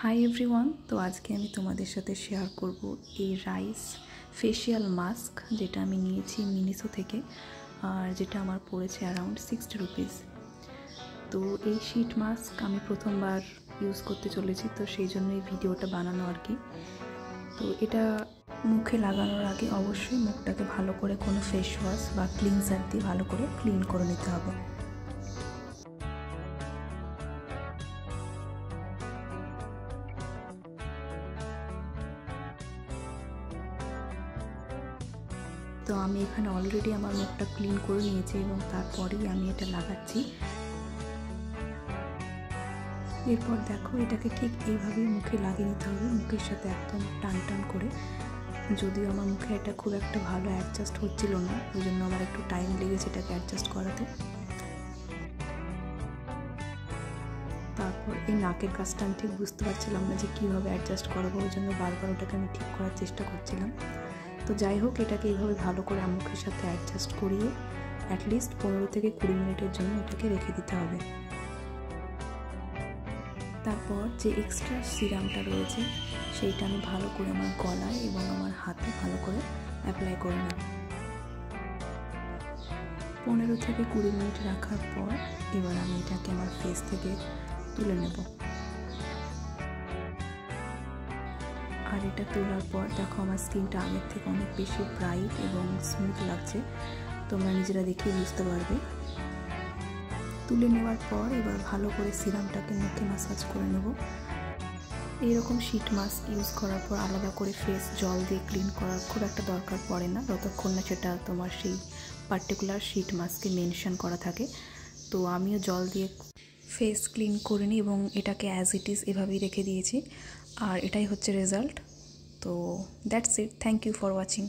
Hi everyone. তো আজকে আমি তোমাদের সাথে শেয়ার করব এই রাইস ফেশিয়াল মাস্ক, যেটা আমি নিয়েছি মিনিসো থেকে, আর যেটা আমার পড়েছে অ্যারাউন্ড 60 রুপিস। তো এই শিট মাস্ক আমি প্রথমবার ইউজ করতে চলেছি, তো সেই জন্য এই ভিডিওটা বানানো আর কি। তো এটা মুখে লাগানোর আগে অবশ্যই মুখটাকে ভালো করে কোনো ফেস ওয়াশ বা ক্লিনজার দিয়ে ভালো করে ক্লিন করে নিতে হবে। তো আমি এখানে অলরেডি আমার মুখটা ক্লিন করে নিয়েছি এবং তারপরেই আমি এটা লাগাচ্ছি। এরপর দেখো, এটাকে ঠিক এইভাবেই মুখে লাগিয়ে নিতে হবে, মুখের সাথে একদম টান টান করে। যদিও আমার মুখে এটা খুব একটা ভালো অ্যাডজাস্ট হচ্ছিল না, ওই জন্য আমার একটু টাইম লেগেছে এটাকে অ্যাডজাস্ট করাতে। তারপর এই নাকের কাজটা আমি ঠিক বুঝতে পারছিলাম না যে কীভাবে অ্যাডজাস্ট করাবো, ওই জন্য বারবার ওটাকে আমি ঠিক করার চেষ্টা করছিলাম। তো যাই হোক, এটাকে এইভাবে ভালো করে মুখের সাথে অ্যাডজাস্ট করিয়ে অ্যাটলিস্ট 15 থেকে 20 মিনিটের জন্য এটাকে রেখে দিতে হবে। তারপর যে এক্সট্রা সিরামটা রয়েছে সেইটা আমি ভালো করে আমার গলায় এবং আমার হাতে ভালো করে অ্যাপ্লাই করে নেব। 15 থেকে 20 মিনিট রাখার পর এবার আমি এটাকে আমার ফেস থেকে তুলে নেব। আর এটা তোলার পর দেখো, আমার স্কিনটা আগের থেকে অনেক বেশি ব্রাইট এবং স্মুথ লাগছে, তোমরা নিজেরা দেখেই বুঝতে পারবে। তুলে নেওয়ার পর এবার ভালো করে সিরামটাকে মুখে ম্যাসাজ করে নেব। এইরকম শিট মাস্ক ইউজ করার পর আলাদা করে ফেস জল দিয়ে ক্লিন করার খুব একটা দরকার পড়ে না, যতক্ষণ না সেটা তোমার সেই পার্টিকুলার শিট মাস্কে মেনশন করা থাকে। তো আমিও জল দিয়ে ফেস ক্লিন করে নিই এবং এটাকে অ্যাজ ইট ইজ এভাবেই রেখে দিয়েছি, আর এটাই হচ্ছে রেজাল্ট। তো that's it, thank you for watching.